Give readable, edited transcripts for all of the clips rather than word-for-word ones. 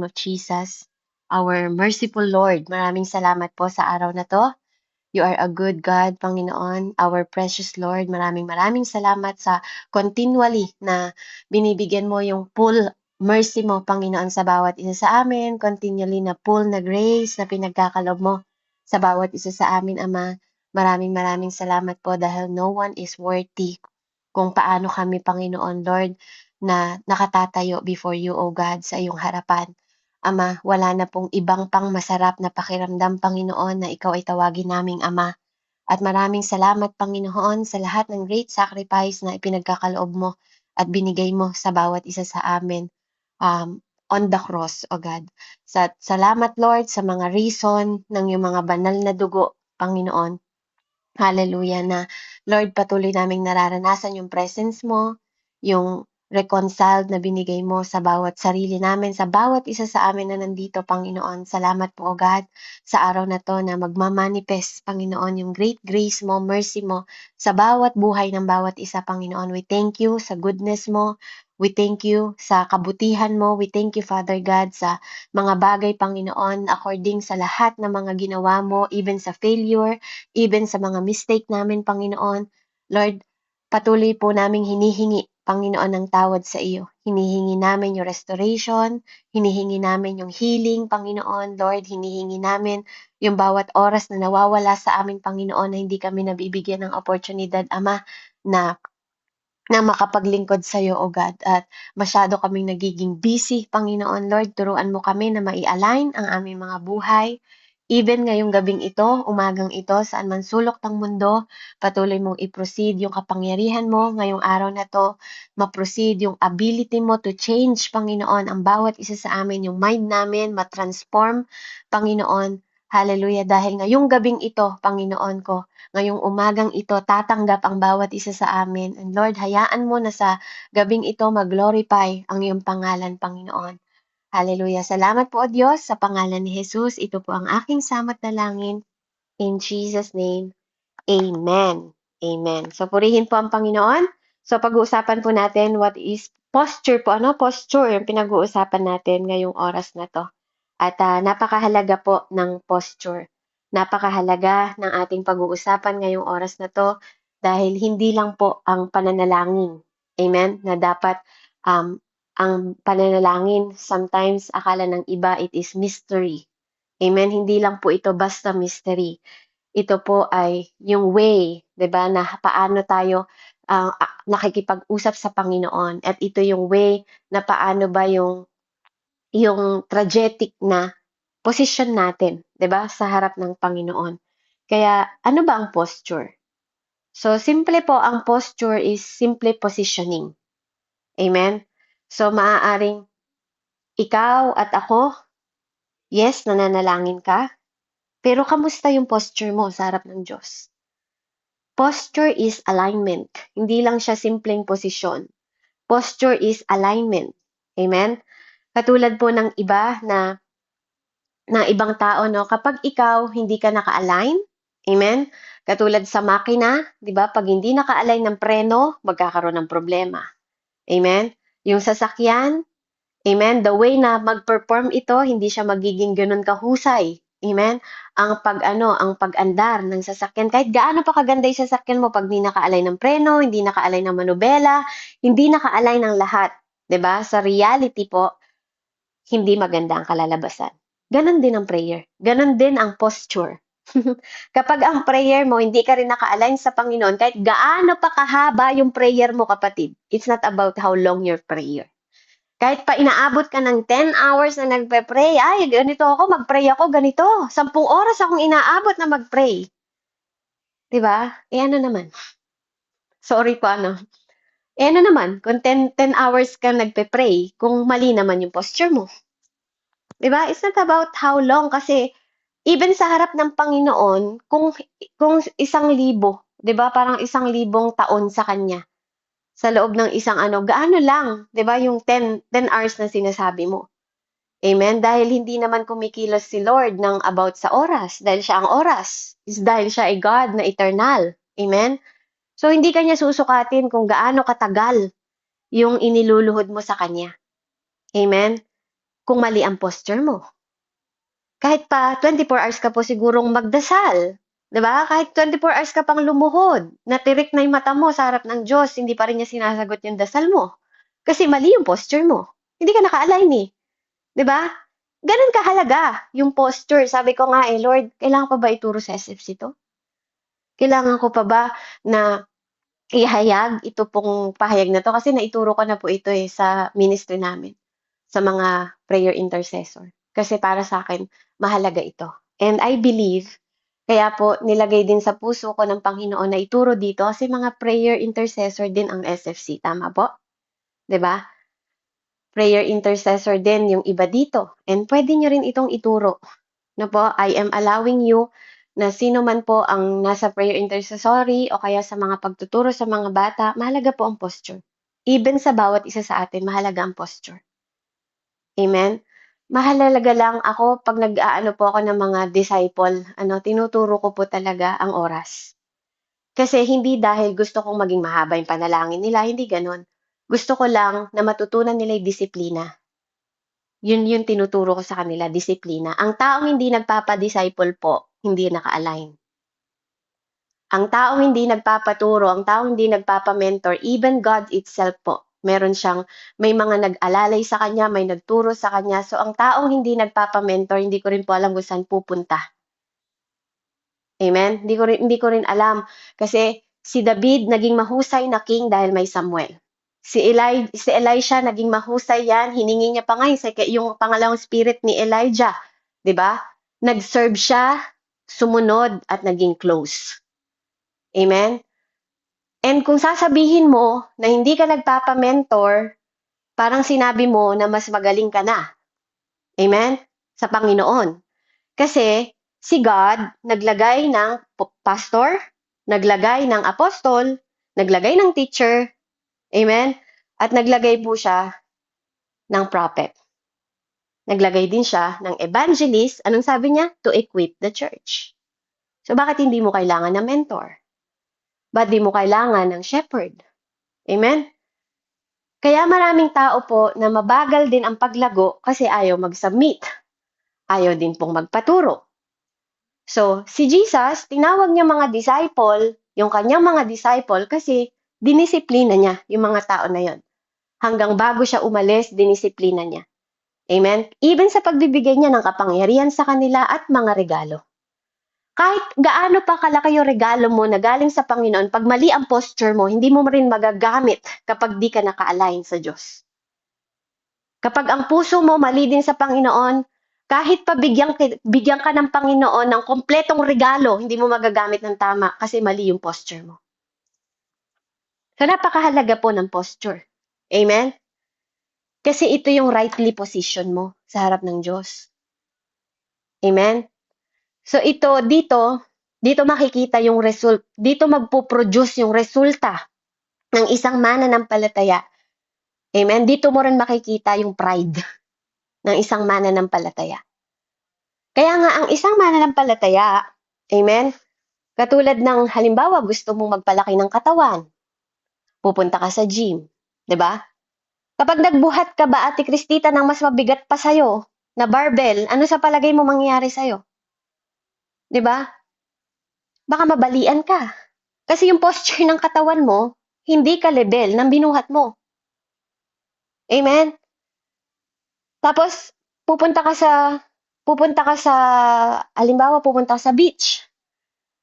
of Jesus, our merciful Lord, maraming salamat po sa araw na to. You are a good God, Panginoon, our precious Lord. Maraming salamat sa continually na binibigyan mo yung full mercy mo, Panginoon, sa bawat isa sa amin. Continually na full na grace na pinagkakalob mo sa bawat isa sa amin, Ama. Maraming salamat po dahil no one is worthy kung paano kami, Panginoon, Lord, na nakatatayo before you, O God, sa iyong harapan. Ama, wala na pong ibang pang masarap na pakiramdam, Panginoon, na ikaw ay tawagin naming Ama. At maraming salamat, Panginoon, sa lahat ng great sacrifice na ipinagkakaloob mo at binigay mo sa bawat isa sa amin on the cross, O God. Salamat, Lord, sa mga reason ng iyong mga banal na dugo, Panginoon. Hallelujah na, Lord, patuloy naming nararanasan yung presence mo, yung reconciled na binigay mo sa bawat sarili namin, sa bawat isa sa amin na nandito, Panginoon. Salamat po, O God, sa araw na to na magmamanifest, Panginoon, yung great grace mo, mercy mo sa bawat buhay ng bawat isa, Panginoon. We thank you sa goodness mo. We thank you sa kabutihan mo. We thank you, Father God, sa mga bagay, Panginoon, according sa lahat ng mga ginawa mo, even sa failure, even sa mga mistake namin, Panginoon. Lord, patuloy po naming hinihingi, Panginoon, ng tawad sa iyo. Hinihingi namin yung restoration, hinihingi namin yung healing, Panginoon. Lord, hinihingi namin yung bawat oras na nawawala sa amin, Panginoon, na hindi kami nabibigyan ng oportunidad, Ama, na makapaglingkod sa iyo, O God. At masyado kaming nagiging busy, Panginoon Lord. Turuan mo kami na mai-align ang aming mga buhay. Even ngayong gabing ito, umagang ito, saan man sulok ng mundo, patuloy mong i-proceed yung kapangyarihan mo ngayong araw na to, ma-proceed yung ability mo to change, Panginoon, ang bawat isa sa amin, yung mind namin, ma-transform, Panginoon. Hallelujah. Dahil ngayong gabing ito, Panginoon ko, ngayong umagang ito, tatanggap ang bawat isa sa amin. And Lord, hayaan mo na sa gabing ito mag-glorify ang iyong pangalan, Panginoon. Hallelujah. Salamat po, O Diyos, sa pangalan ni Jesus. Ito po ang aking samat na langin. In Jesus' name, Amen. Amen. So, purihin po ang Panginoon. So, pag-uusapan po natin what is posture po. Ano? Posture yung pinag-uusapan natin ngayong oras na to. At napakahalaga po ng posture. Napakahalaga ng ating pag-uusapan ngayong oras na to dahil hindi lang po ang pananalangin. Amen? Na dapat ang pananalangin, sometimes akala ng iba it is mystery. Amen? Hindi lang po ito basta mystery. Ito po ay yung way, 'di ba, na paano tayo nakikipag-usap sa Panginoon. At ito yung way na paano ba yung trajetic na posisyon natin, 'di ba, sa harap ng Panginoon. Kaya ano ba ang posture? So simple po, ang posture is simple positioning. Amen? So maaaring ikaw at ako, yes, nananalangin ka, pero kamusta yung posture mo sa harap ng Diyos? Posture is alignment. Hindi lang siya simpleng posisyon. Posture is alignment. Amen? Katulad po ng iba na ibang tao, no? Kapag ikaw hindi ka naka-align, amen? Katulad sa makina, 'di ba? Pag hindi naka-align ng preno, magkakaroon ng problema. Amen? Yung sasakyan, amen? The way na mag-perform ito, hindi siya magiging ganoon kahusay. Amen? Ang pag-andar ng sasakyan, kahit gaano pa kaganda yung sasakyan mo, pag hindi naka-align ng preno, hindi naka-align ng manubela, hindi naka-align ng lahat, 'di ba? Sa reality po, hindi maganda ang kalalabasan. Ganon din ang prayer. Ganon din ang posture. Kapag ang prayer mo, hindi ka rin naka-align sa Panginoon, kahit gaano pa kahaba yung prayer mo, kapatid, it's not about how long your prayer. Kahit pa inaabot ka ng 10 hours na nagpe-pray, ay, ganito ako, mag-pray ako, ganito. 10 oras akong inaabot na mag-pray. Diba? Ano naman? Sorry po, ano? Ano naman, kung 10 hours ka nagpe-pray, kung mali naman yung posture mo. Diba? It's not about how long, kasi even sa harap ng Panginoon, kung 1,000, 'di ba? Parang 1,000 taon sa kanya. Sa loob ng isang gaano lang, 'di ba? Yung 10 hours na sinasabi mo. Amen? Dahil hindi naman kumikilos si Lord ng about sa oras, dahil siya ang oras. Is dahil siya ay God na eternal. Amen? So hindi kanya susukatin kung gaano katagal yung iniluluhod mo sa kanya. Amen? kung mali ang posture mo. Kahit pa 24 hours ka po sigurong magdasal, 'di ba? Kahit 24 hours ka pang lumuhod, natirik na yung mata mo sa harap ng Diyos, hindi pa rin niya sinasagot yung dasal mo. Kasi mali yung posture mo. Hindi ka naka-align eh. 'Di ba? Ganun kahalaga yung posture. Sabi ko nga Lord, kailangan pa ba ituro sa SFC to? Kailangan ko pa ba na ihayag ito pong pahayag na 'to? Kasi naituro ko na po ito sa ministry namin, sa mga prayer intercessor. Kasi para sa akin mahalaga ito. And I believe, kaya po nilagay din sa puso ko ng Panginoon na ituro dito kasi mga prayer intercessor din ang SFC, tama po? 'Di ba? Prayer intercessor din yung iba dito. And pwede nyo rin itong ituro. No po, I am allowing you na sino man po ang nasa prayer intercessory o kaya sa mga pagtuturo sa mga bata, mahalaga po ang posture. Even sa bawat isa sa atin, mahalaga ang posture. Amen? Mahalaga lang ako pag nag-aano po ako ng mga disciple, tinuturo ko po talaga ang oras. Kasi hindi dahil gusto kong maging mahaba yung panalangin nila, hindi ganon. Gusto ko lang na matutunan nila yung disiplina. Yun yung tinuturo ko sa kanila, disiplina. Ang taong hindi nagpapa-disciple po, hindi naka-align. Ang taong hindi nagpapaturo, ang taong hindi nagpapa-mentor, even God itself po, may mga nag-alalay sa kanya, may nagturo sa kanya. So, ang taong hindi nagpapa-mentor, hindi ko rin po alam kung saan pupunta. Amen? Hindi ko rin alam. Kasi si David naging mahusay na king dahil may Samuel. Si Elisha naging mahusay yan. Hiningi niya pa nga yung pangalawang spirit ni Elijah. 'Di ba? Nag-serve siya, sumunod at naging close. Amen? And kung sasabihin mo na hindi ka nagpapa-mentor, parang sinabi mo na mas magaling ka na. Amen? Sa Panginoon. Kasi si God naglagay ng pastor, naglagay ng apostol, naglagay ng teacher, amen? At naglagay po siya ng prophet. Naglagay din siya ng evangelist. Anong sabi niya? To equip the church. So bakit hindi mo kailangan ng mentor? Ba't di mo kailangan ng shepherd? Amen? Kaya maraming tao po na mabagal din ang paglago kasi ayaw mag-submit. Ayaw din pong magpaturo. So, si Jesus, tinawag niya mga disciple, yung kanyang mga disciple, kasi dinisiplina niya yung mga tao na yon. Hanggang bago siya umalis, dinisiplina niya. Amen? Even sa pagbibigay niya ng kapangyarihan sa kanila at mga regalo. Kahit gaano pa kalaki yung regalo mo na galing sa Panginoon, pag mali ang posture mo, hindi mo rin magagamit kapag di ka naka-align sa Diyos. Kapag ang puso mo mali din sa Panginoon, kahit pa bigyan ka ng Panginoon ng kompletong regalo, hindi mo magagamit ng tama kasi mali yung posture mo. So napakahalaga po ng posture. Amen? Kasi ito yung rightly position mo sa harap ng Diyos. Amen? So dito makikita yung result, dito magpo-produce yung resulta ng isang mananampalataya. Amen? Dito mo rin makikita yung pride ng isang mananampalataya. Kaya nga ang isang mananampalataya, amen, katulad ng halimbawa gusto mong magpalaki ng katawan, pupunta ka sa gym, 'di ba? Kapag nagbuhat ka ba, Ate Kristita, ng mas mabigat pa sa'yo na barbell, ano sa palagay mo mangyayari sa'yo? 'Di ba? Baka mabalian ka. Kasi yung posture ng katawan mo, hindi ka level ng binuhat mo. Amen? Tapos, halimbawa, pupunta ka sa beach.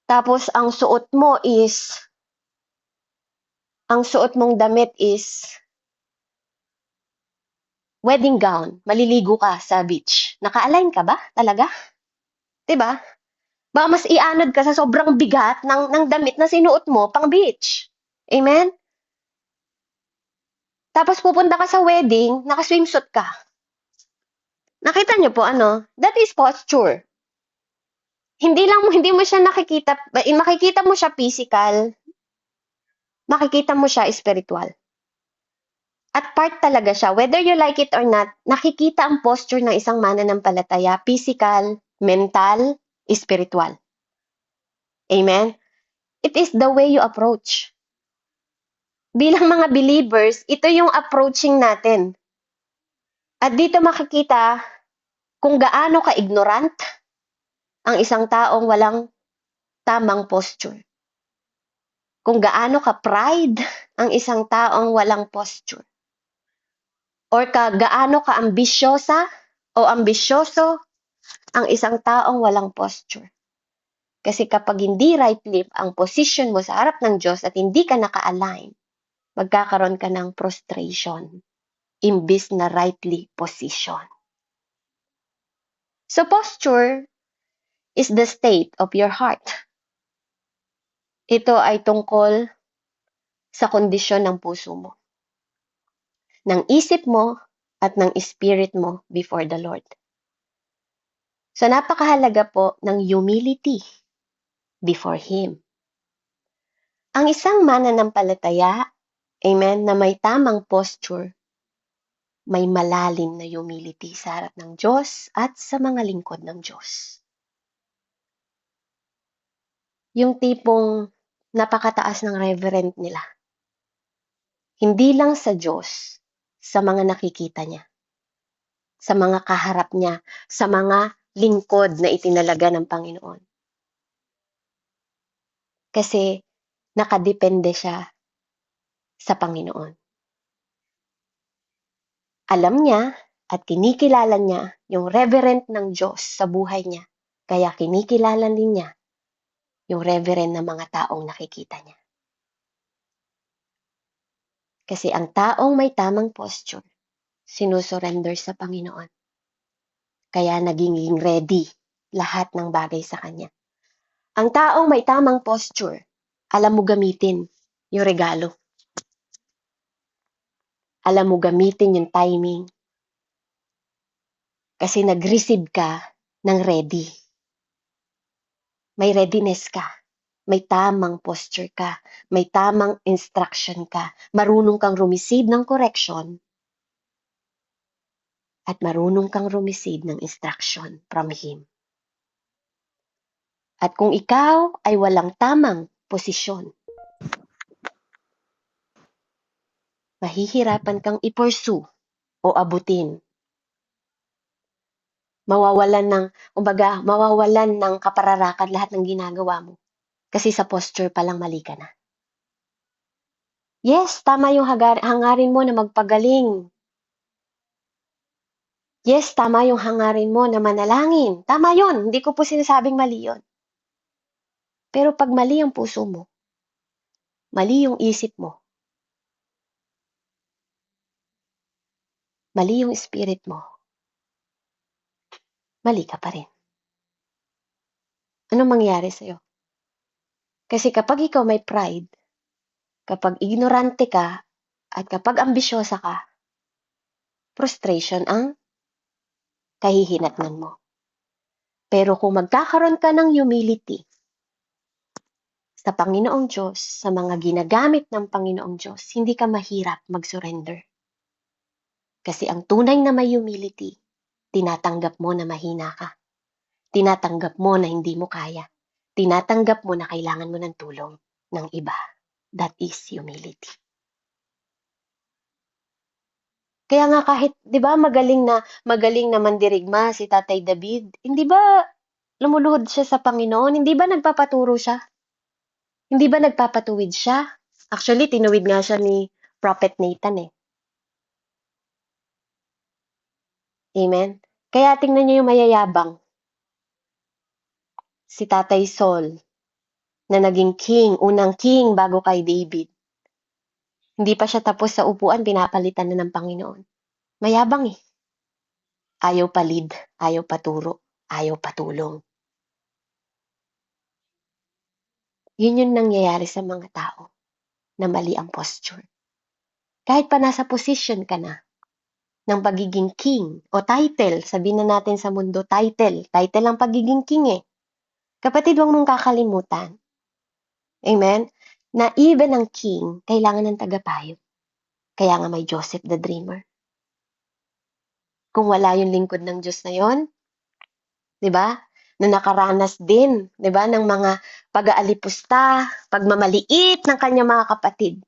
Tapos, ang suot mong damit is wedding gown. Maliligo ka sa beach. Naka-align ka ba? Talaga? 'Di ba? Baka mas ianod ka sa sobrang bigat ng damit na sinuot mo pang beach. Amen? Tapos pupunta ka sa wedding, naka-swimsuit ka. Nakita niyo po that is posture. Hindi mo siya makikita mo siya physical, makikita mo siya spiritual. At part talaga siya, whether you like it or not, nakikita ang posture ng isang mananampalataya, physical, mental, spiritual. Amen? It is the way you approach. Bilang mga believers, ito yung approaching natin. At dito makikita kung gaano ka-ignorant ang isang taong walang tamang posture. Kung gaano ka-pride ang isang taong walang posture. Or gaano ka-ambisyosa o ambisyoso ang isang taong walang posture. Kasi kapag hindi rightly ang position mo sa harap ng Diyos at hindi ka naka-align, magkakaroon ka ng frustration imbis na rightly position. So posture is the state of your heart. Ito ay tungkol sa kondisyon ng puso mo, ng isip mo at ng spirit mo before the Lord. So napakahalaga po ng humility before Him. Ang isang mananampalataya, amen, na may tamang posture, may malalim na humility sa harap ng Diyos at sa mga lingkod ng Diyos. Yung tipong napakataas ng reverend nila. Hindi lang sa Diyos, sa mga nakikita niya, sa mga kaharap niya, sa mga lingkod na itinalaga ng Panginoon. Kasi nakadepende siya sa Panginoon. Alam niya at kinikilala niya yung reverend ng Diyos sa buhay niya. Kaya kinikilala din niya yung reverend ng mga taong nakikita niya. Kasi ang taong may tamang posture, sinusurrender sa Panginoon. Kaya naging ready lahat ng bagay sa Kanya. Ang taong may tamang posture, alam mo gamitin yung regalo. Alam mo gamitin yung timing. Kasi nag-receive ka ng ready. May readiness ka. May tamang posture ka. May tamang instruction ka. Marunong kang rumisib ng correction. At marunong kang rumisib ng instruction from Him. At kung ikaw ay walang tamang posisyon, mahihirapan kang i-pursue o abutin. Mawawalan ng kapararakan lahat ng ginagawa mo. Kasi sa posture pa lang mali ka na. Yes, tama yung hangarin mo na magpagaling. Yes, tama yung hangarin mo na manalangin. Tama yun. Hindi ko po sinasabing mali yun. Pero pag mali ang puso mo, mali yung isip mo, mali yung spirit mo, mali ka pa rin. Anong mangyayari sa'yo? Kasi kapag ikaw may pride, kapag ignorante ka, at kapag ambisyosa ka, frustration ang kahihinatnan mo. Pero kung magkakaroon ka ng humility sa Panginoong Diyos, sa mga ginagamit ng Panginoong Diyos, hindi ka mahirap mag-surrender. Kasi ang tunay na may humility, tinatanggap mo na mahina ka. Tinatanggap mo na hindi mo kaya. Tinatanggap mo na kailangan mo ng tulong ng iba. That is humility. Kaya nga kahit, 'di ba, magaling na mandirigma si Tatay David, hindi ba lumuluhod siya sa Panginoon? Hindi ba nagpapaturo siya? Hindi ba nagpapatuwid siya? Actually, tinuwid nga siya ni Prophet Nathan eh. Amen? Kaya tingnan niyo yung mayayabang. Si Tatay Saul, na naging king, unang king bago kay David. Hindi pa siya tapos sa upuan, pinapalitan na ng Panginoon. Mayabang eh. Ayaw palid, ayaw paturo, ayaw patulong. Yun yung nangyayari sa mga tao na mali ang posture. Kahit pa nasa position ka na ng pagiging king o title, sabihin na natin sa mundo, title ang pagiging king eh. Kapatid, huwag mong kakalimutan. Amen? Na even ang king, kailangan ng tagapayo. Kaya nga may Joseph the Dreamer. Kung wala yung lingkod ng Diyos na yon, 'di ba? Na nakaranas din, 'di ba, ng mga pag-aalipusta, pagmamaliit ng kanyang mga kapatid.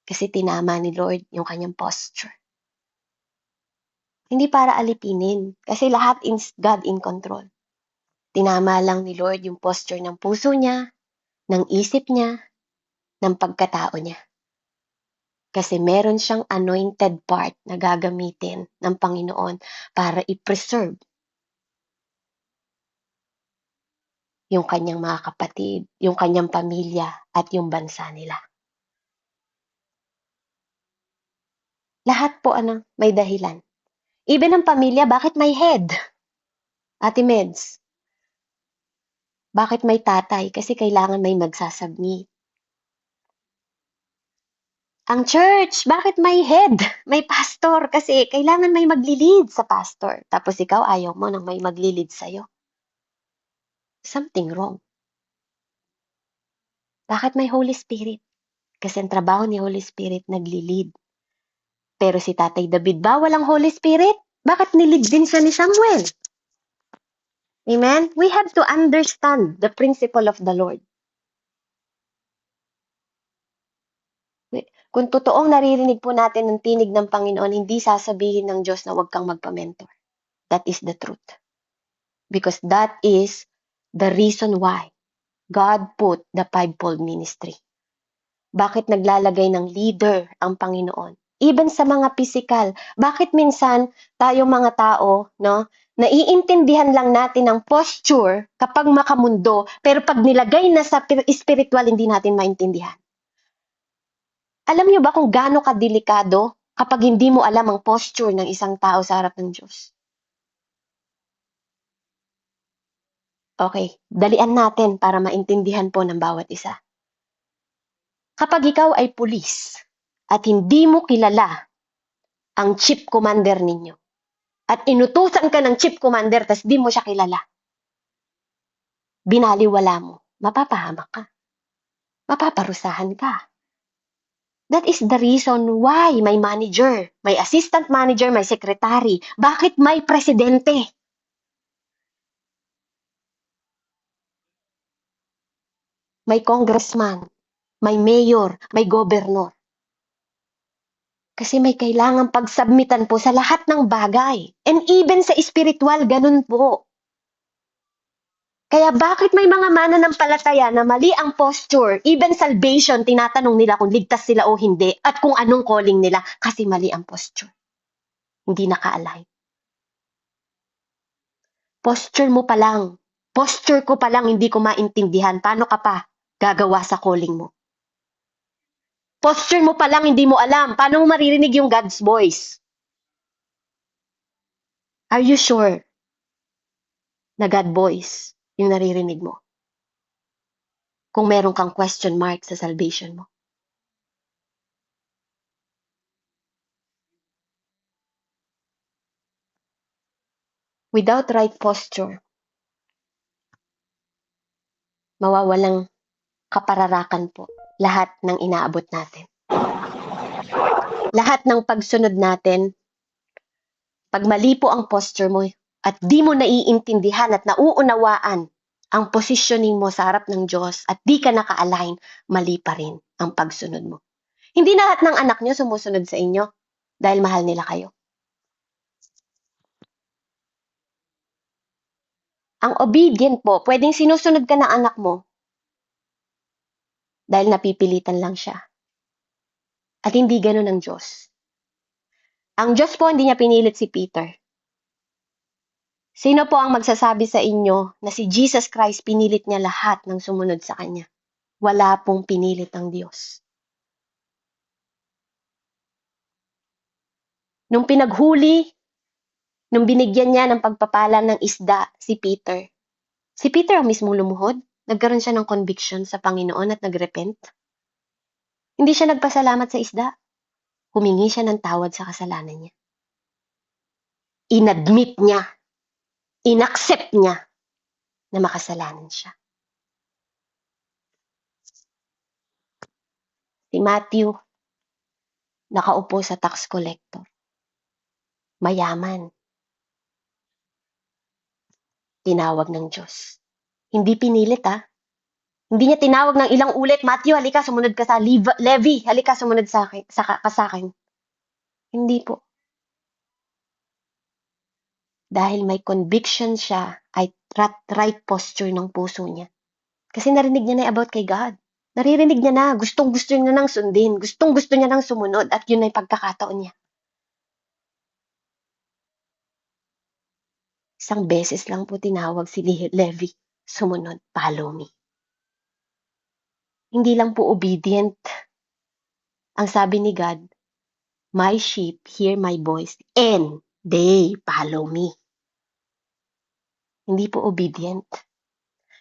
Kasi tinama ni Lord yung kanyang posture. Hindi para alipinin, kasi lahat is God in control. Tinama lang ni Lord yung posture ng puso niya, ng isip niya, ng pagkatao niya. Kasi meron siyang anointed part na gagamitin ng Panginoon para i-preserve yung kanyang mga kapatid, yung kanyang pamilya, at yung bansa nila. Lahat po may dahilan. Even ang pamilya, bakit may head? Ate Meds, bakit may tatay? Kasi kailangan may magsasubmit. Ang church, bakit may head? May pastor kasi kailangan may magli-lead sa pastor. Tapos ikaw ayaw mo nang may magli-lead sa'yo. Something wrong. Bakit may Holy Spirit? Kasi ang trabaho ni Holy Spirit nagli-lead. Pero si Tatay David ba walang Holy Spirit? Bakit nilid din siya ni Samuel? Amen? We have to understand the principle of the Lord. Kung totoong naririnig po natin ang tinig ng Panginoon, hindi sasabihin ng Diyos na huwag kang magpa-mentor. That is the truth. Because that is the reason why God put the fivefold ministry. Bakit naglalagay ng leader ang Panginoon? Even sa mga physical, bakit minsan tayo mga tao, no, naiintindihan lang natin ang posture kapag makamundo, pero pag nilagay na sa spiritual, hindi natin maintindihan. Alam niyo ba kung gaano kadelikado kapag hindi mo alam ang posture ng isang tao sa harap ng Diyos? Okay, dalian natin para maintindihan po ng bawat isa. Kapag ikaw ay pulis at hindi mo kilala ang chief commander ninyo at inutusan ka ng chief commander tas di mo siya kilala, binaliwala mo, mapapahamak ka. Mapaparusahan ka. That is the reason why may manager, may assistant manager, may secretary. Bakit may presidente? May congressman, may mayor, may governor. Kasi may kailangang pagsubmitan po sa lahat ng bagay. And even sa spiritual, ganun po. Kaya bakit may mga mananampalataya na mali ang posture, even salvation, tinatanong nila kung ligtas sila o hindi, at kung anong calling nila, kasi mali ang posture. Hindi naka-align. Posture mo pa lang. Posture ko pa lang hindi ko maintindihan. Paano ka pa gagawa sa calling mo? Posture mo pa lang hindi mo alam. Paano mo maririnig yung God's voice? Are you sure na God voice yung naririnig mo? Kung meron kang question mark sa salvation mo. Without right posture, mawawalang kapararakan po lahat ng inaabot natin. Lahat ng pagsunod natin, pag mali po ang posture mo at di mo naiintindihan at nauunawaan ang positioning mo sa harap ng Diyos at di ka naka-align, mali pa rin ang pagsunod mo. Hindi lahat ng anak nyo sumusunod sa inyo dahil mahal nila kayo. Ang obedient po, pwedeng sinusunod ka ng anak mo dahil napipilitan lang siya. At hindi ganun ang Diyos. Ang Diyos po, hindi niya pinilit si Peter. Sino po ang magsasabi sa inyo na si Jesus Christ pinilit niya lahat ng sumunod sa Kanya? Wala pong pinilit ang Diyos. Nung pinaghuli, nung binigyan niya ng pagpapala ng isda si Peter ang mismong lumuhod. Nagkaroon siya ng conviction sa Panginoon at nagrepent. Hindi siya nagpasalamat sa isda. Humingi siya ng tawad sa kasalanan niya. Inadmit niya, inaccept niya na makasalanan siya. Si Matthew, nakaupo sa tax collector. Mayaman. Tinawag ng Diyos. Hindi pinilit Hindi niya tinawag ng ilang ulit, Matthew, halika, sumunod ka sa Levi, halika, sumunod sa akin. Hindi po. Dahil may conviction siya ay right posture ng puso niya. Kasi narinig niya na about kay God. Naririnig niya na, gustong-gusto niya nang sundin, gustong-gusto niya nang sumunod at yun ay pagkakataon niya. Isang beses lang po tinawag si Levi, sumunod, follow me. Hindi lang po obedient. Ang sabi ni God, my sheep hear my voice and they follow me. Hindi po obedient.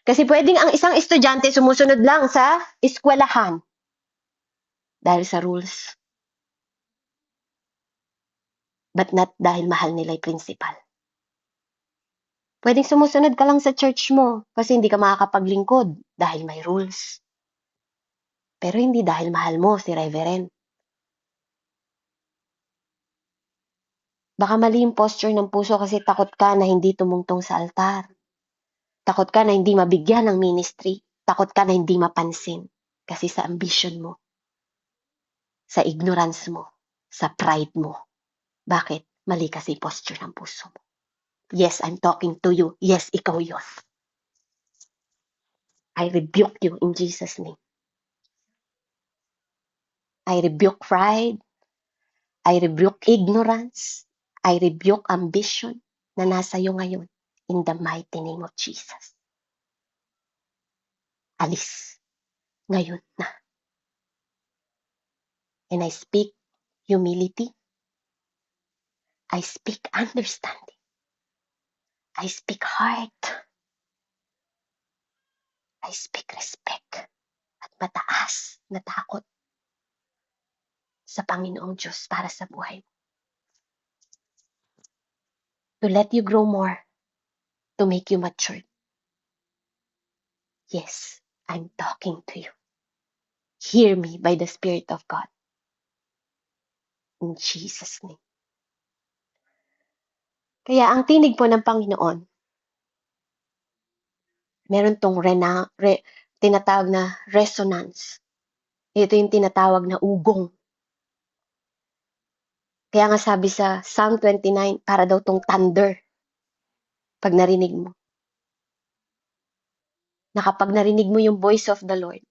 Kasi pwedeng ang isang estudyante sumusunod lang sa eskwelahan dahil sa rules. But not dahil mahal nila yung principal. Pwedeng sumusunod ka lang sa church mo kasi hindi ka makakapaglingkod dahil may rules. Pero hindi dahil mahal mo si Reverend. Baka mali yung posture ng puso kasi takot ka na hindi tumungtong sa altar. Takot ka na hindi mabigyan ng ministry. Takot ka na hindi mapansin kasi sa ambition mo, sa ignorance mo, sa pride mo. Bakit? Mali kasi posture ng puso mo. Yes, I'm talking to you. Yes, ikaw yun. I rebuke you in Jesus' name. I rebuke pride. I rebuke ignorance. I rebuke ambition na nasa iyo ngayon in the mighty name of Jesus. Alis. Ngayon na. And I speak humility. I speak understanding. I speak heart. I speak respect. At mataas na takot sa Panginoong Diyos para sa buhay mo. To let you grow more. To make you mature. Yes, I'm talking to you. Hear me by the Spirit of God. In Jesus' name. Kaya ang tinig po ng Panginoon, meron tong tinatawag na resonance. Ito yung tinatawag na ugong. Kaya nga sabi sa Psalm 29, para daw tong thunder. Pag narinig mo. Na kapag narinig mo yung voice of the Lord,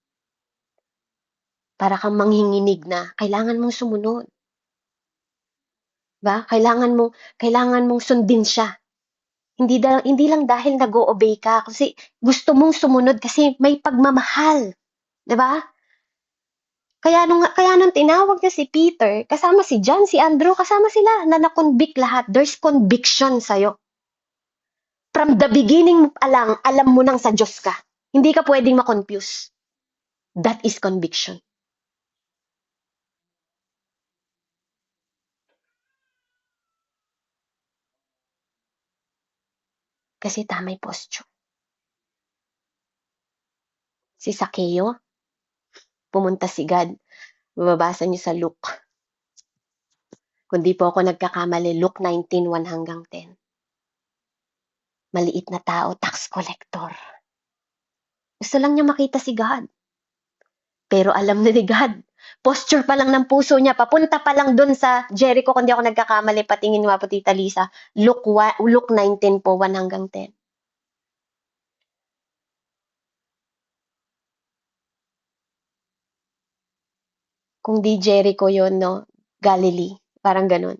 para kang manghinginig na kailangan mong sumunod. Ba? Kailangan mong sundin siya. Hindi lang dahil nag-o-obey ka kasi gusto mong sumunod kasi may pagmamahal. 'Di ba? Kaya nung tinawag niya si Peter, kasama si John, si Andrew, kasama sila na na-convict lahat. There's conviction sa'yo. From the beginning alam mo nang sa Diyos ka. Hindi ka pwedeng ma-confuse. That is conviction. Kasi tamay posture. Si Zaccheo, pumunta si God. Mababasa niyo sa Luke. Kung di po ako nagkakamali, Luke 19:1 hanggang 10. Maliit na tao, tax collector. Gusto lang niya makita si God. Pero alam na ni God, posture pa lang ng puso niya, papunta pa lang dun sa Jericho, kung di ako nagkakamali, patingin mo po, Tita Lisa, Luke 19 po, 1 hanggang 10. Kung di Jericho yon, no? Galilee, parang ganun.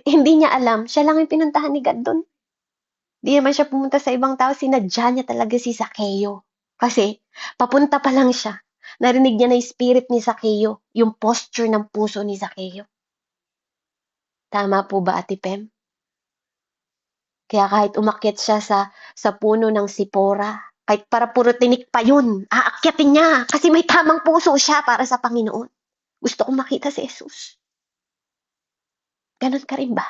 Hindi niya alam, siya lang yung pinuntahan ni God doon. Di naman siya pumunta sa ibang tao, sinadya niya talaga si Zaccheo. Kasi, papunta pa lang siya, narinig niya na yung spirit ni Zaccheo, yung posture ng puso ni Zaccheo. Tama po ba, Ate Pem? Kaya kahit umakyat siya sa puno ng sipora, kahit para puro tinik pa yun, aakyatin niya kasi may tamang puso siya para sa Panginoon. Gusto kong makita si Jesus. Ganon ka rin ba?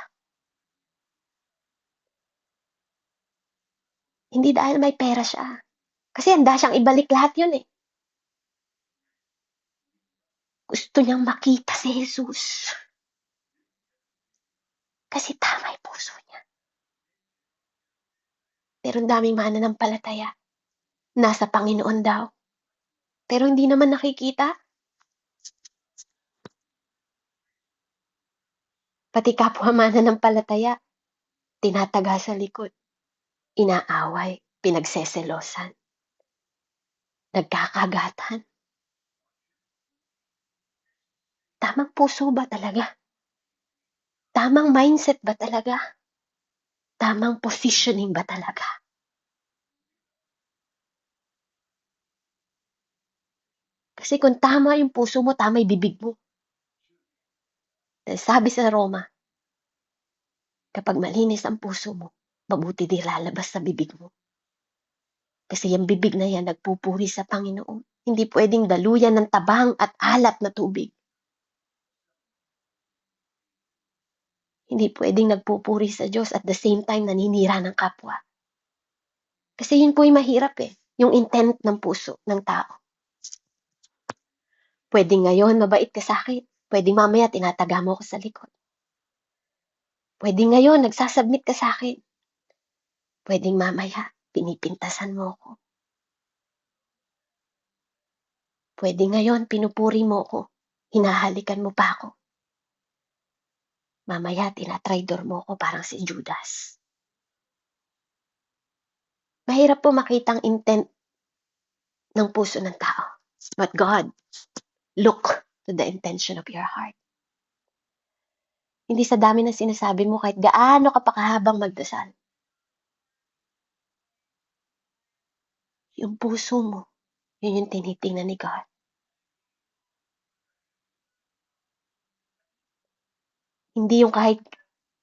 Hindi dahil may pera siya. Kasi handa siyang ibalik lahat yun eh. Gusto niyang makita si Jesus. Kasi tama yung puso niya. Pero ang daming mananampalataya. Nasa Panginoon daw. Pero hindi naman nakikita. Pati kapwa mananampalataya. tinataga sa likod, inaaway, pinagseselosan, nagkakagatan. Tamang puso ba talaga? Tamang mindset ba talaga? Tamang positioning ba talaga? Kasi kung tama yung puso mo, tama yung bibig mo. Sabi sa Roma, kapag malinis ang puso mo, mabuti di lalabas sa bibig mo. Kasi yung bibig na yan nagpupuri sa Panginoon. Hindi pwedeng daluyan ng tabang at alat na tubig. Hindi pwedeng nagpupuri sa Diyos at the same time naninira ng kapwa. Kasi yun po yung mahirap yung intent ng puso ng tao. Pwedeng ngayon mabait ka sa akin, pwedeng mamaya tinataga mo ako sa likod. Pwedeng ngayon nagsasubmit ka sa akin, pwedeng mamaya pinipintasan mo ako. Pwedeng ngayon pinupuri mo ako, hinahalikan mo pa ako. Mamaya tinatraidor mo ako parang si Judas. Mahirap po makitang intent ng puso ng tao. But God, look to the intention of your heart. Hindi sa dami ng sinasabi mo kahit gaano ka pa kahabang magdasal. Yung puso mo, yun yung tinitingnan ni God. Hindi yung kahit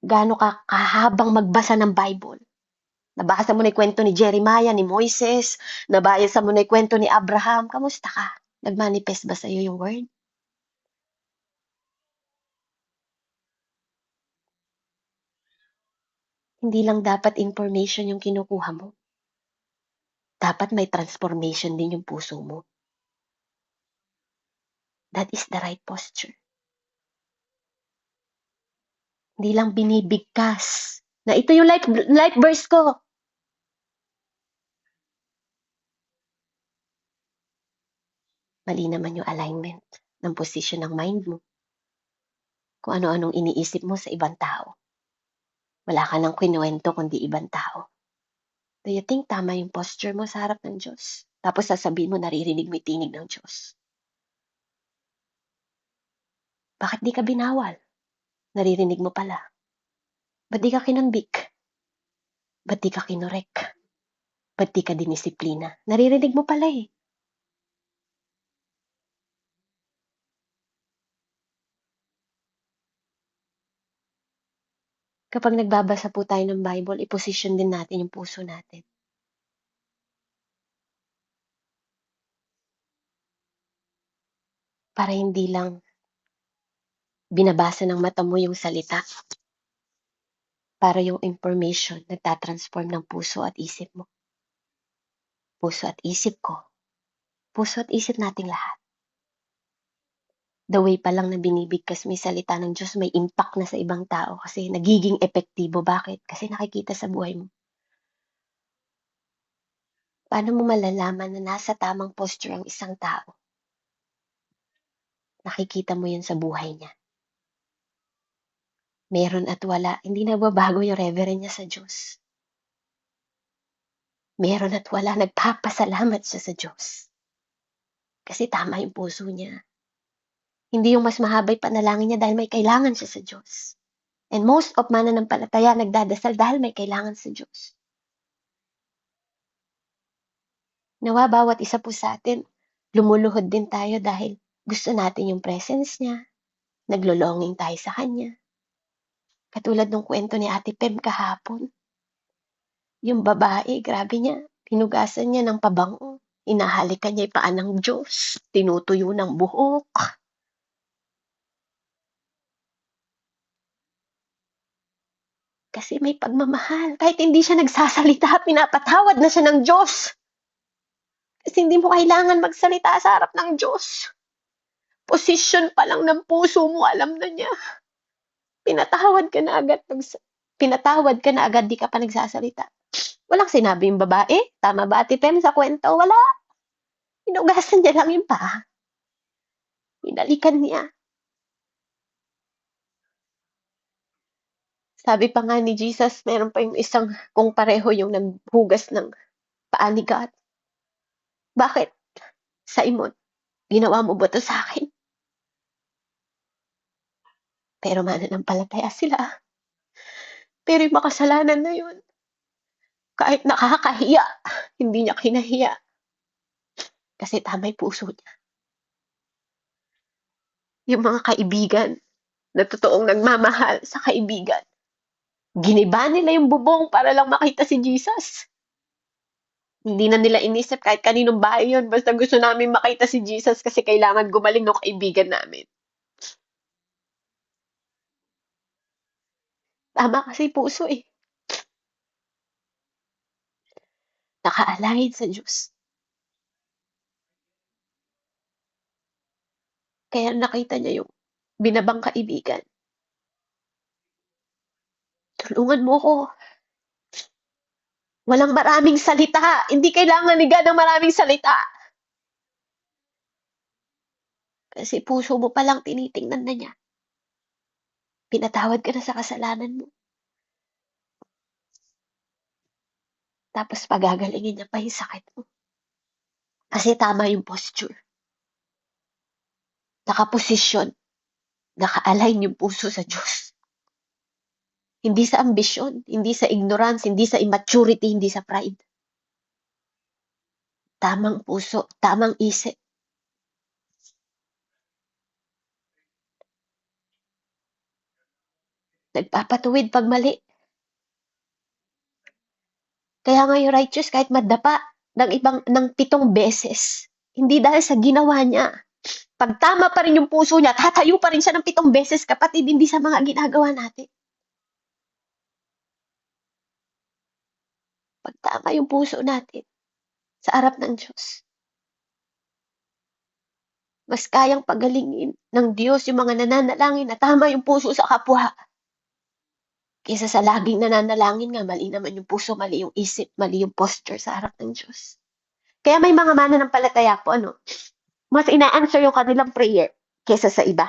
gaano ka kahabang magbasa ng Bible. Nabasa mo na yung kwento ni Jeremiah, ni Moises, nabasa mo na yung kwento ni Abraham. Kamusta ka? Nagmanifest ba sa'yo yung word? Hindi lang dapat information yung kinukuha mo. Dapat may transformation din yung puso mo. That is the right posture. Hindi lang binibigkas na ito yung life verse ko. Mali naman yung alignment ng position ng mind mo. Kung ano-anong iniisip mo sa ibang tao. Wala ka nang kinuwento kundi ibang tao. Do you think tama yung posture mo sa harap ng Diyos? Tapos sasabihin mo naririnig mo yung tinig ng Diyos. Bakit di ka binawal? Naririnig mo pala. Ba't di ka kinambik? Ba't di ka kinorek? Ba't di ka dinisiplina? Naririnig mo pala Kapag nagbabasa po tayo ng Bible, i-position din natin yung puso natin. Para hindi lang binabasa ng mata mo yung salita. Para yung information nagtatransform ng puso at isip mo. Puso at isip ko. Puso at isip nating lahat. The way pa lang na binibigkas may salita ng Diyos, may impact na sa ibang tao kasi nagiging epektibo. Bakit? Kasi nakikita sa buhay mo. Paano mo malalaman na nasa tamang posture ang isang tao? Nakikita mo yun sa buhay niya. Meron at wala, hindi nagbabago yung reverend niya sa Diyos. Meron at wala, nagpapasalamat siya sa Diyos. Kasi tama yung puso niya. Hindi yung mas mahabay panalangin niya dahil may kailangan siya sa Diyos. And most of mananampalataya nagdadasal dahil may kailangan sa Diyos. Nawa bawat isa po sa atin, lumuluhod din tayo dahil gusto natin yung presence niya. Naglo-longing tayo sa kanya. Katulad ng kwento ni Ate Pem kahapon. Yung babae, grabe niya, hinugasan niya ng pabango. Inahalikan niya yung paa ng Diyos. Tinutuyo ng buhok. Kasi may pagmamahal. Kahit hindi siya nagsasalita, pinapatawad na siya ng Diyos. Kasi hindi mo kailangan magsalita sa harap ng Diyos. Position pa lang ng puso mo, alam na niya. Pinatawad ka na agad. Pinatawad ka na agad, di ka pa nagsasalita. Walang sinabi yung babae. Tama ba, Ate Pem, sa kwento? Wala. Hinugasan niya lang yung paa. Hinalikan niya. Sabi pa nga ni Jesus, meron pa yung isang kung pareho yung naghugas ng paa ni God. Bakit? Simon, ginawa mo ba to sa akin? Pero mananampalataya sila. Pero yung makasalanan na yun, kahit nakakahiya, hindi niya kinahiya. Kasi tama yung puso niya. Yung mga kaibigan na totoong nagmamahal sa kaibigan, giniba nila yung bubong para lang makita si Jesus. Hindi na nila inisip kahit kaninong bahay yun. Basta gusto namin makita si Jesus kasi kailangan gumaling ng kaibigan namin. Tama kasi puso eh. Naka-align sa Diyos. Kaya nakita niya yung binabang kaibigan. Tulungan mo ko. Walang maraming salita. Hindi kailangan ni God ng maraming salita. Kasi puso mo palang tinitingnan na niya. Pinatawad ka na sa kasalanan mo. Tapos pagagalingin niya pa yung sakit mo. Kasi tama yung posture. Nakaposisyon. Naka-align yung puso sa Diyos. Hindi sa ambisyon, hindi sa ignorance, hindi sa immaturity, hindi sa pride. Tamang puso, tamang isip. Nagpapatuwid pag mali. Kaya nga yung righteous kahit madapa ng 7 beses. Hindi dahil sa ginawa niya. Pag tama pa rin yung puso niya, tatayo pa rin siya ng 7 beses, kapatid, hindi sa mga ginagawa natin. Pag tama yung puso natin sa harap ng Diyos, mas kayang pagalingin ng Diyos yung mga nananalangin na tama yung puso sa kapwa. Kaysa sa laging nananalangin nga, mali naman yung puso, mali yung isip, mali yung posture sa harap ng Diyos. Kaya may mga mananampalataya po, mas ina-answer yung kanilang prayer kaysa sa iba.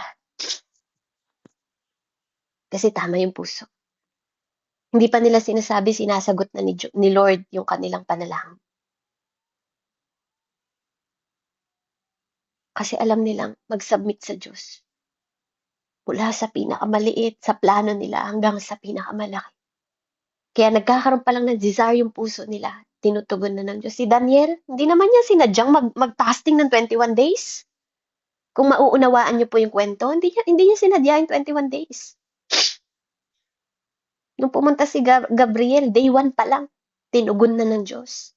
Kasi tama yung puso. Hindi pa nila sinasabi, sinasagot na ni Lord yung kanilang panalangin. Kasi alam nilang mag-submit sa Diyos. Mula sa pinakamaliit, sa plano nila, hanggang sa pinakamalaki. Kaya nagkakaroon pa lang ng desire yung puso nila. Tinutugon na ng Diyos. Si Daniel, hindi naman niya sinadyang mag-fasting ng 21 days. Kung mauunawaan niyo po yung kwento, hindi niya sinadya yung 21 days. Nung pumunta si Gabriel, day 1 pa lang, tinugon na ng Diyos.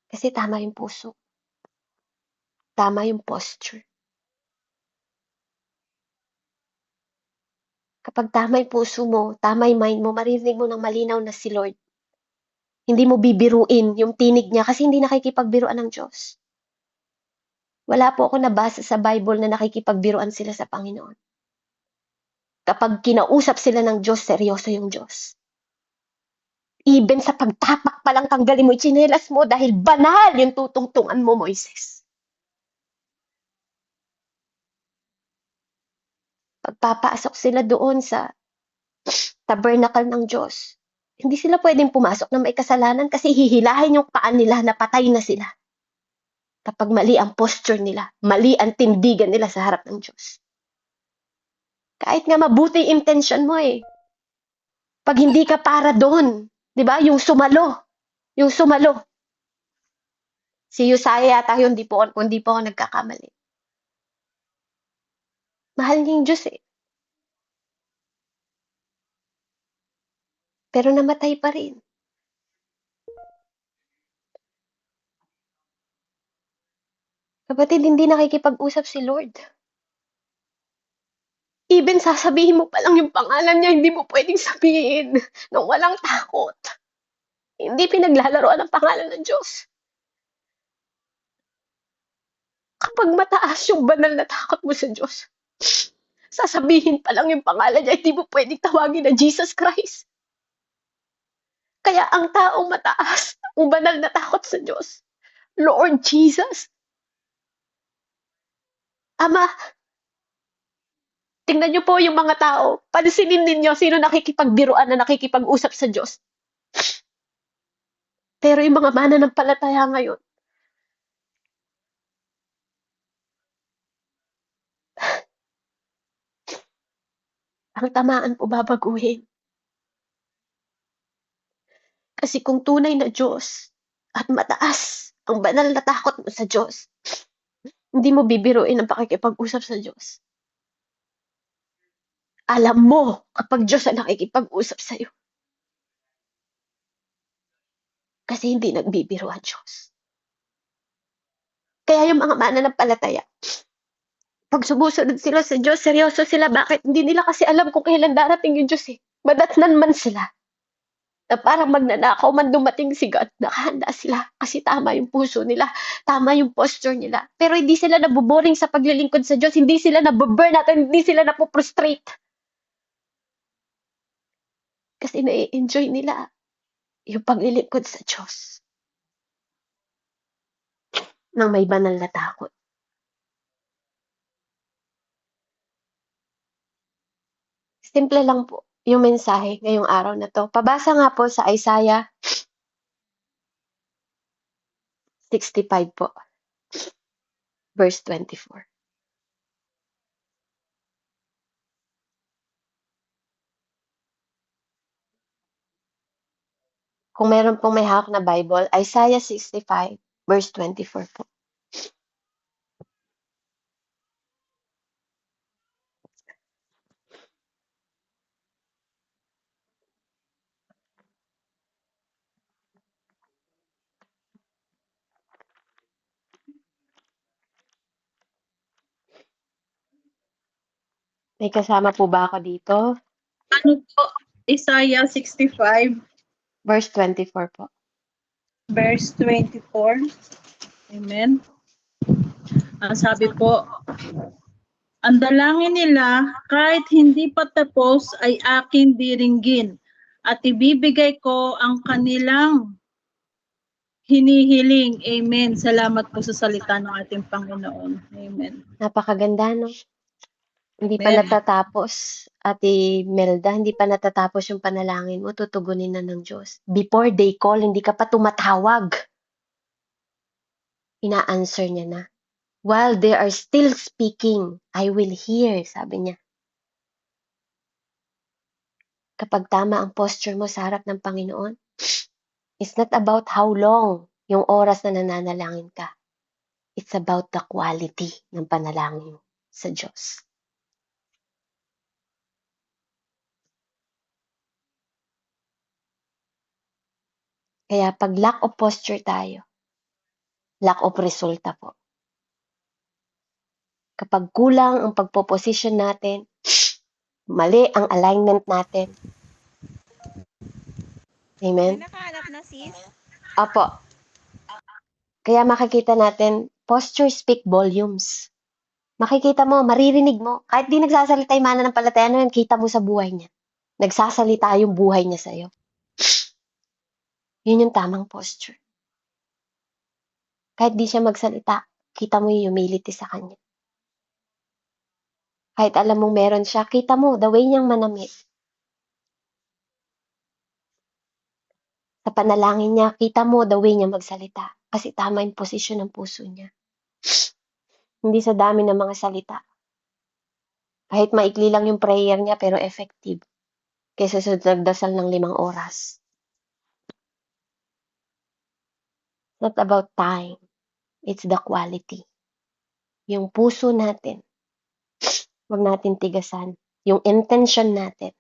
Kasi tama yung puso. Tama yung posture. Kapag tama yung puso mo, tama yung mind mo, maririnig mo ng malinaw na si Lord. Hindi mo bibiruin yung tinig niya kasi hindi nakikipagbiruan ng Diyos. Wala po ako nabasa sa Bible na nakikipagbiruan sila sa Panginoon. Kapag kinausap sila ng Diyos, seryoso yung Diyos. Even sa pagtapak pa lang tanggalin mo yung tsinelas mo dahil banal yung tutungtungan mo, Moises. Pagpapasok sila doon sa tabernacle ng Diyos, hindi sila pwedeng pumasok na may kasalanan kasi hihilahin yung paan nila na patay na sila. Kapag mali ang posture nila, mali ang tindigan nila sa harap ng Diyos. Kahit nga mabuti intention mo eh. Pag hindi ka para doon, di ba? Yung sumalo. Yung sumalo. Si Uzziah yata yun, kung di po ako nagkakamali. Mahal niya yung Diyos eh. Pero namatay pa rin. Kapatid, hindi nakikipag-usap si Lord. Even sasabihin mo pa lang yung pangalan niya, hindi mo pwedeng sabihin nang walang takot. Hindi pinaglalaroan ang pangalan ng Diyos. Kapag mataas yung banal na takot mo sa Diyos, sasabihin pa lang yung pangalan niya, hindi mo pwedeng tawagin na Jesus Christ. Kaya ang taong mataas, ang banal na takot sa Diyos, Lord Jesus, Ama, tingnan niyo po yung mga tao. Pansinin ninyo sino nakikipagbiruan na nakikipag-usap sa Diyos. Pero yung mga mananampalataya ngayon, ang tamaan po babaguhin. Kasi kung tunay na Diyos at mataas ang banal na takot mo sa Diyos, hindi mo bibiruin ang pakikipag-usap sa Diyos. Alam mo kapag Diyos ang nakikipag-usap sa'yo. Kasi hindi nagbibiro ang Diyos. Kaya yung mga mananampalataya, pag sumusunod sila sa Diyos, seryoso sila. Bakit? Hindi nila kasi alam kung kailan darating yung Diyos eh. Madatnan man sila. Na parang magnanakaw man dumating si God, nakahanda sila kasi tama yung puso nila, tama yung posture nila. Pero hindi sila naboboring sa paglilingkod sa Diyos, hindi sila naboburn at hindi sila napoprostrate. Kasi nai-enjoy nila yung paglilingkod sa Diyos ng may banal na takot. Simple lang po yung mensahe ngayong araw na to. Pabasa nga po sa Isaiah 65 po, verse 24. Kung meron pong may hawak na Bible, Isaiah 65, verse 24 po. May kasama po ba ako dito? Ano po? Isaiah 65, Verse 24 po. verse 24. Amen. Ang sabi po, ang dalangin nila kahit hindi pa tapos ay akin diringgin at ibibigay ko ang kanilang hinihiling. Amen. Salamat po sa salita ng ating Panginoon. Amen. Napakaganda, no? Hindi pa Amen. natatapos, Ate Melda, hindi pa natatapos yung panalangin mo, tutugunin na ng Diyos. Before they call, hindi ka pa tumatawag. Ina-answer niya na. While they are still speaking, I will hear, sabi niya. Kapag tama ang posture mo sa harap ng Panginoon, it's not about how long yung oras na nananalangin ka. It's about the quality ng panalangin sa Diyos. Kaya pag lack of posture tayo, lack of resulta po. Kapag kulang ang pagpo-position natin, mali ang alignment natin. Amen? May nakahanap na, sis? Apo. Kaya makikita natin, posture speak volumes. Makikita mo, maririnig mo. Kahit di nagsasalita yung mananampalataya na yun, kita mo sa buhay niya. Nagsasalita yung buhay niya sa'yo. Yun yung tamang posture. Kahit di siya magsalita, kita mo yung humility sa kanya. Kahit alam mong meron siya, kita mo, the way niyang manamit. Sa panalangin niya, kita mo the way niya magsalita. Kasi tama yung posisyon ng puso niya. Hindi sa dami ng mga salita. Kahit maikli lang yung prayer niya, pero effective. Kaysa sa nagdasal ng 5 oras. Not about time. It's the quality. Yung puso natin, huwag natin tigasan. Yung intention natin,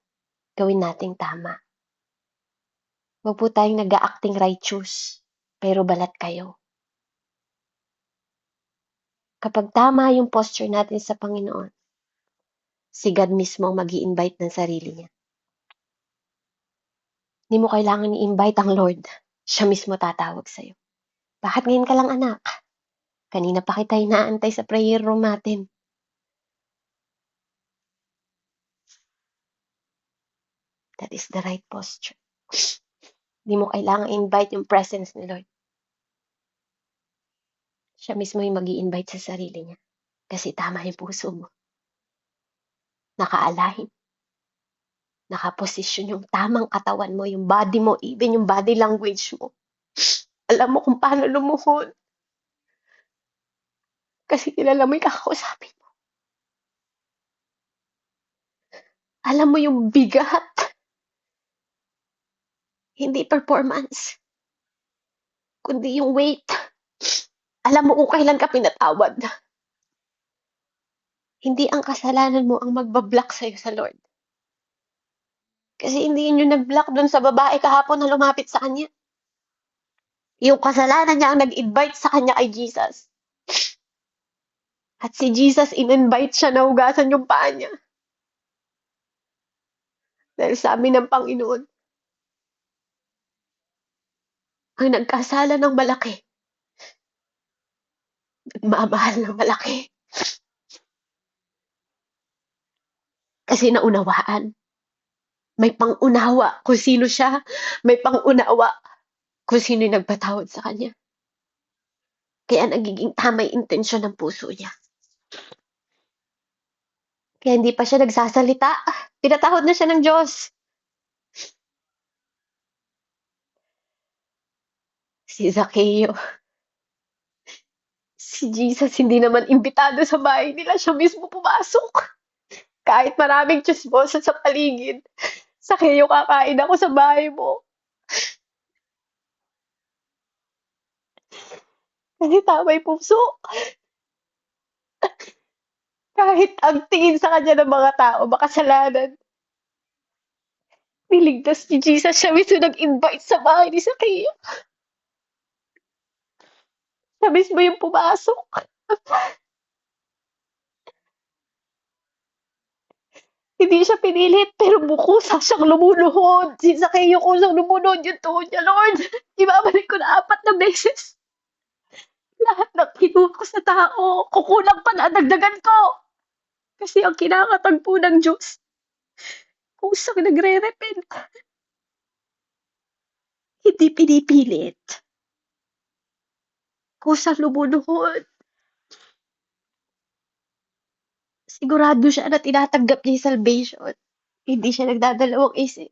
gawin nating tama. Huwag po tayong nag-a-acting righteous, pero balat kayo. Kapag tama yung posture natin sa Panginoon, si God mismo ang mag-i-invite ng sarili niya. Hindi mo kailangan i-invite ang Lord. Siya mismo tatawag sa'yo. Bakit ngayon ka lang, anak? Kanina pa kita inaantay sa prayer room natin. That is the right posture. Hindi mo kailangan invite yung presence ni Lord. Siya mismo yung mag-i-invite sa sarili niya. Kasi tama yung puso mo. Naka-align, nakaposisyon yung tamang katawan mo, yung body mo, even yung body language mo. Alam mo kung paano lumuhod. Kasi kilala mo yung kakausapin mo. Alam mo yung bigat. Hindi performance, kundi yung weight. Alam mo kung kailan ka pinatawad. Hindi ang kasalanan mo ang magbablock sa'yo sa Lord. Kasi hindi yun yung nag-block dun sa babae kahapon na lumapit sa kanya. Yung kasalanan niya ang nag-invite sa kanya kay Jesus. At si Jesus in-invite siya na hugasan yung paa niya. Dahil sabi ng Panginoon, ang nagkasala ng malaki, nagmamahal ng malaki. Kasi naunawaan. May pangunawa kung sino siya. May pangunawa kung sino yung nagpatawad sa kanya. Kaya nagiging tama yung intensyon ng puso niya. Kaya hindi pa siya nagsasalita. Pinatawad na siya ng Diyos. Si Zaccheo, si Jesus hindi naman imbitado sa bahay nila. Siya mismo pumasok. Kahit maraming chismosa sa paligid. Zaccheo, kakain ako sa bahay mo. Kasi tama yung puso. Kahit ang tingin sa kanya ng mga tao, makasalanan. Niligtas ni Jesus. Siya mismo nag-invite sa bahay ni Zaccheo. Siya mismo yung pumasok. Hindi siya pinilit, pero bukusa siyang lumuluhod. Si Zaccheo kusang lumunod yung tuhod niya, Lord. Ibabalik ko na 4 na beses. Lahat ng kinuha ko sa tao, kukulang pa na dagdagan ko. Kasi ang kinakatagpo ng Diyos, kusang nagre-repent. Hindi pinipilit. Kusang lumuluhod. Sigurado siya na tinatanggap niya yung salvation. Hindi siya nagdadalawang isip.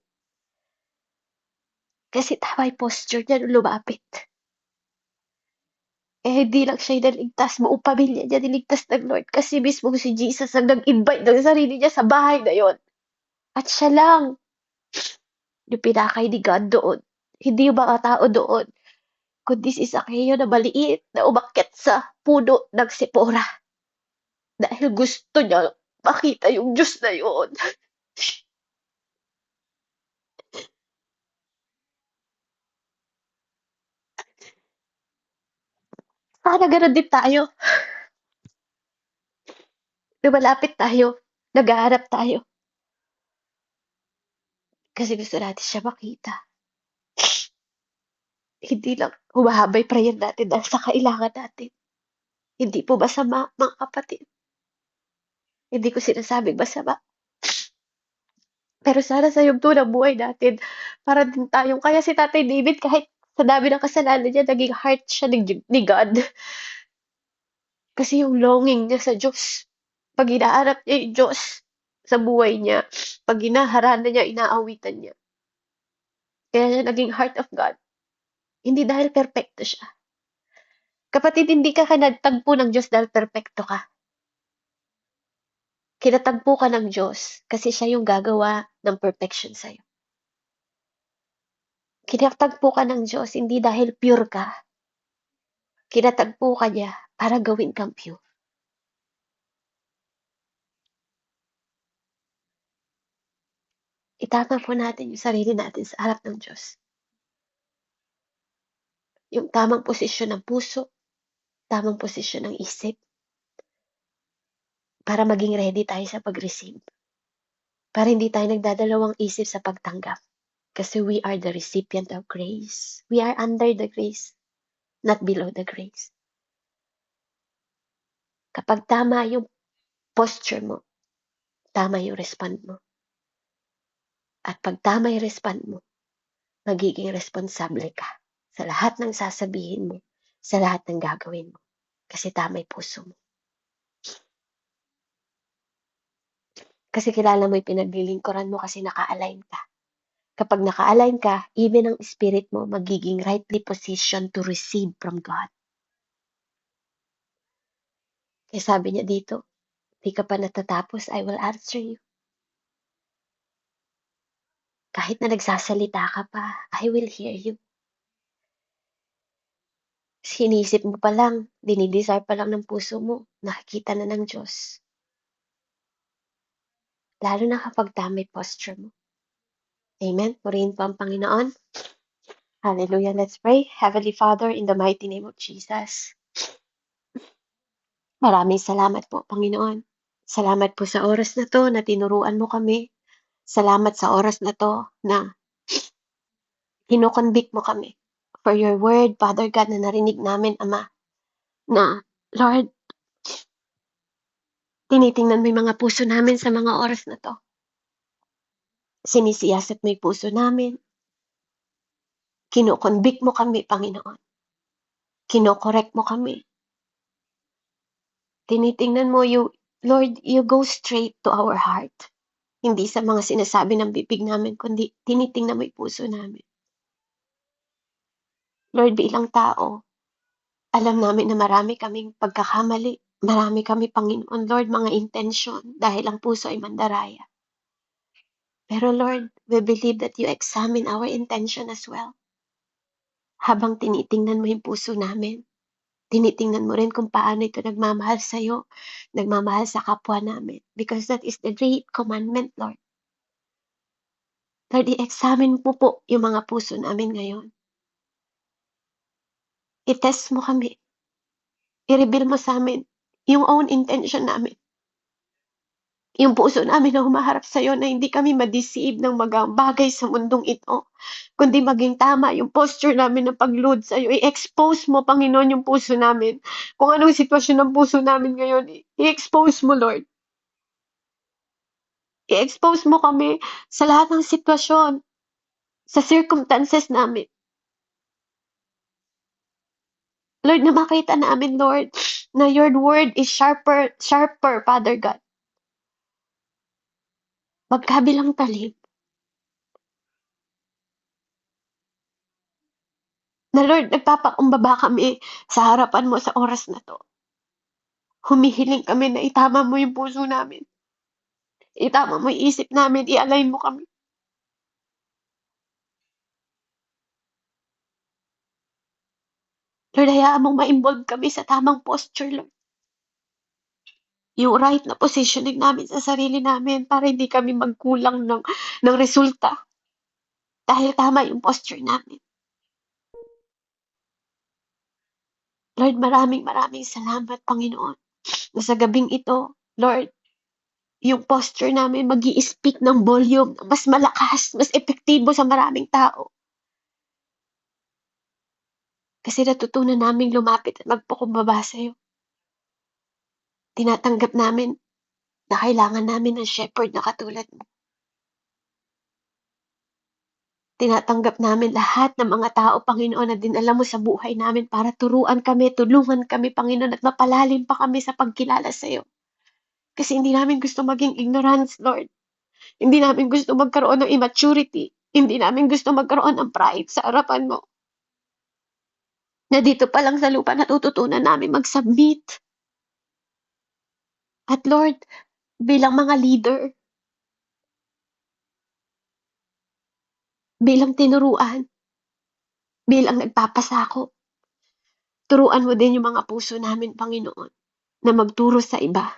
Kasi tama yung posture niya nung lumapit. Eh, hindi lang siya naligtas, buong pamilya niya niligtas ng Lord. Kasi mismo si Jesus ang nag-invite ng sarili niya sa bahay na yon. At siya lang yung pinakay ni God doon. Hindi yung mga tao doon. Kundi si Zaccheo na maliit na umakyat sa puno ng sipora. Dahil gusto niya makita yung Diyos na yun. Sana ganun din tayo. Lumalapit tayo. Naghahanap tayo. Kasi gusto natin siya makita. Hindi lang humahaba yung prayer natin dahil sa kailangan natin. Hindi po masama, mga kapatid. Hindi ko sinasabing masama. Pero sana sa yugto ng buhay natin, para din tayong, kaya si Tatay David, kahit sa dami ng kasalanan niya, naging heart siya ni God. Kasi yung longing niya sa Diyos, pag hinaharap niya yung Diyos sa buhay niya, pag hinaharana niya, inaawitan niya. Kaya siya naging heart of God. Hindi dahil perpekto siya. Kapatid, hindi ka nagtagpo ng Diyos dahil perpekto ka. Kinatagpo ka ng Diyos kasi siya yung gagawa ng perfection sa'yo. Kinatagpo ka ng Diyos hindi dahil pure ka. Kinatagpo ka niya para gawin kang pure. Itama po natin yung sarili natin sa harap ng Diyos. Yung tamang posisyon ng puso, tamang posisyon ng isip, para maging ready tayo sa pag-receive. Para hindi tayo nagdadalawang isip sa pagtanggap. Kasi we are the recipient of grace. We are under the grace, not below the grace. Kapag tama yung posture mo, tama yung respond mo. At pag tama yung respond mo, magiging responsable ka sa lahat ng sasabihin mo, sa lahat ng gagawin mo. Kasi tama yung puso mo. Kasi kilala mo yung pinaglilingkuran mo kasi naka-align ka. Kapag naka-align ka, even ang spirit mo magiging rightly positioned to receive from God. Kaya sabi niya dito, di ka pa natatapos, I will answer you. Kahit na nagsasalita ka pa, I will hear you. Sinisip mo pa lang, dinidesire pa lang ng puso mo, nakikita na ng Diyos. Lalo na kapag tama yung posture mo. Amen? Purihin po ang Panginoon. Hallelujah. Let's pray. Heavenly Father, in the mighty name of Jesus. Maraming salamat po, Panginoon. Salamat po sa oras na to na tinuruan mo kami. Salamat sa oras na to na kinokonvict mo kami for your word, Father God, na narinig namin, Ama, na, Lord, tinitingnan mo yung mga puso namin sa mga oras na to. Sinisiyasat mo yung puso namin. Kinokonvict mo kami, Panginoon. Kinokorek mo kami. Tinitingnan mo yung, Lord, you go straight to our heart. Hindi sa mga sinasabi ng bibig namin, kundi tinitingnan mo yung puso namin. Lord, bilang tao, alam namin na marami kaming pagkakamali. Marami kami, Panginoon, Lord, mga intention dahil ang puso ay mandaraya. Pero Lord, we believe that you examine our intention as well. Habang tinitingnan mo yung puso namin, tinitingnan mo rin kung paano ito nagmamahal sa'yo, nagmamahal sa kapwa namin. Because that is the great commandment, Lord. Lord, i-examine mo po yung mga puso namin ngayon. I-test mo kami. I-reveal mo sa amin yung own intention namin. Yung puso namin na humaharap sa'yo na hindi kami ma-deceive ng mga bagay sa mundong ito, kundi maging tama yung posture namin na pag-load sa'yo. I-expose mo, Panginoon, yung puso namin. Kung anong sitwasyon ng puso namin ngayon, i-expose mo, Lord. I-expose mo kami sa lahat ng sitwasyon, sa circumstances namin. Lord, na makita namin, Lord, na your word is sharper, Father God. Magkabilang talim. Na Lord, nagpapakumbaba kami sa harapan mo sa oras na to. Humihiling kami na itama mo yung puso namin. Itama mo yung isip namin, i-align mo kami. Lord, hayaan mong ma-involve kami sa tamang posture, Lord. Yung right na positioning namin sa sarili namin para hindi kami magkulang ng resulta. Dahil tama yung posture namin. Lord, maraming salamat, Panginoon. Na sa gabing ito, Lord, yung posture namin mag-i-speak ng volume na mas malakas, mas epektibo sa maraming tao. Kasi natutunan naming lumapit at magpakumbaba sa'yo. Tinatanggap namin na kailangan namin ng shepherd na katulad mo. Tinatanggap namin lahat ng mga tao, Panginoon, na dinala mo sa buhay namin para turuan kami, tulungan kami, Panginoon, at mapalalim pa kami sa pagkilala sa'yo. Kasi hindi namin gusto maging ignorance, Lord. Hindi namin gusto magkaroon ng immaturity. Hindi namin gusto magkaroon ng pride sa harapan mo. Na dito pa lang sa lupa natututunan namin mag-submit. At Lord, bilang mga leader, bilang tinuruan, bilang nagpapasako, turuan mo din yung mga puso namin, Panginoon, na magturo sa iba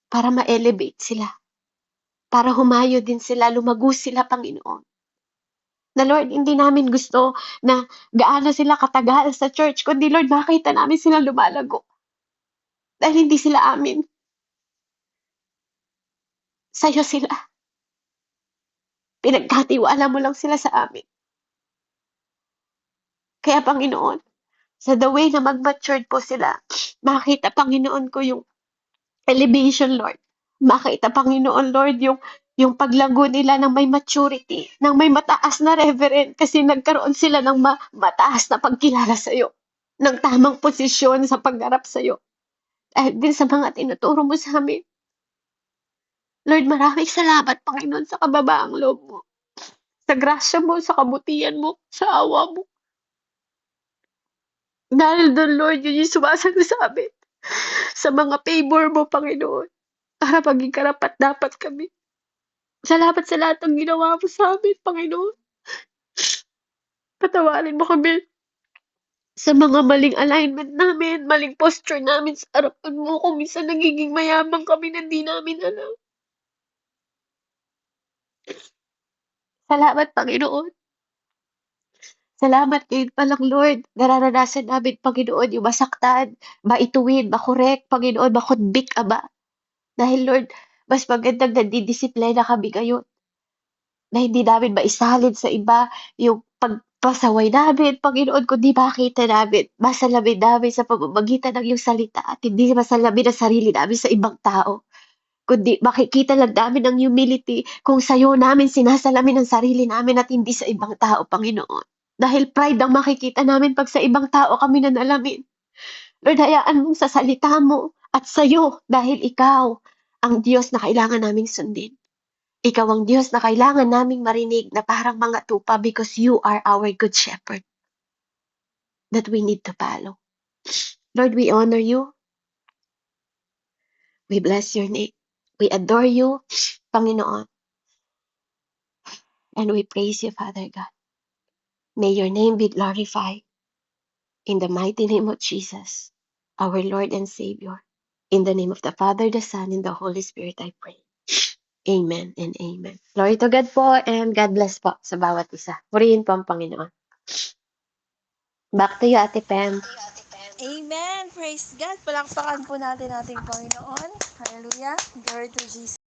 para ma-elevate sila, para humayo din sila, lumago sila, Panginoon. Na Lord, hindi namin gusto na gaano sila katagal sa church, kundi Lord, makita namin sila lumalago. Dahil hindi sila amin. Sa'yo sila. Pinagkatiwala mo lang sila sa amin. Kaya Panginoon, sa the way na mag-matured po sila, makita Panginoon ko yung elevation, Lord. Makita Panginoon, Lord, yung paglago nila ng may maturity, ng may mataas na reverend kasi nagkaroon sila ng mataas na pagkilala sa'yo, ng tamang posisyon sa pagharap sa'yo. Dahil din sa mga tinuturo mo sa amin. Lord, maraming salamat, Panginoon, sa kababaang loob mo, sa grasya mo, sa kabutihan mo, sa awa mo. Dahil doon, Lord, yun yung sumasagot sa amin. Sa mga favor mo, Panginoon, para maging karapat-dapat kami. Salamat sa lahat ng ginawa mo sa amin, Panginoon. Patawarin mo kami sa mga maling alignment namin, maling posture namin sa harapan mo. Kung minsan nagiging mayabang kami na di namin alam. Salamat, Panginoon. Salamat ngayon pa lang, Lord. Nararanasan namin, Panginoon, yung masaktan, maituwid, makorek, Panginoon, makudbik, Ama. Dahil, Lord, mas magandang nandidisiplina kami ngayon na hindi namin maisalin sa iba yung pagpasaway namin, Panginoon, kundi makita namin, masalamin namin sa pamamagitan ng iyong salita at hindi masalamin ang sarili namin sa ibang tao. Kundi makikita lang namin ang humility kung sa'yo namin sinasalamin ang sarili namin at hindi sa ibang tao, Panginoon. Dahil pride ang makikita namin pag sa ibang tao kami nanalamin. Lord, hayaan mong sa salita mo at sa'yo dahil ikaw ang Diyos na kailangan naming sundin. Ikaw ang Diyos na kailangan naming marinig na parang mga tupa because you are our good shepherd that we need to follow. Lord, we honor you. We bless your name. We adore you, Panginoon. And we praise you, Father God. May your name be glorified in the mighty name of Jesus, our Lord and Savior. In the name of the Father, the Son, and the Holy Spirit, I pray. Amen and amen. Glory to God po and God bless po sa bawat isa. Purihin po ang Panginoon. Back to you, Ate Pam. Amen. Praise God. Palakpakan po natin ating Panginoon. Hallelujah. Glory to Jesus.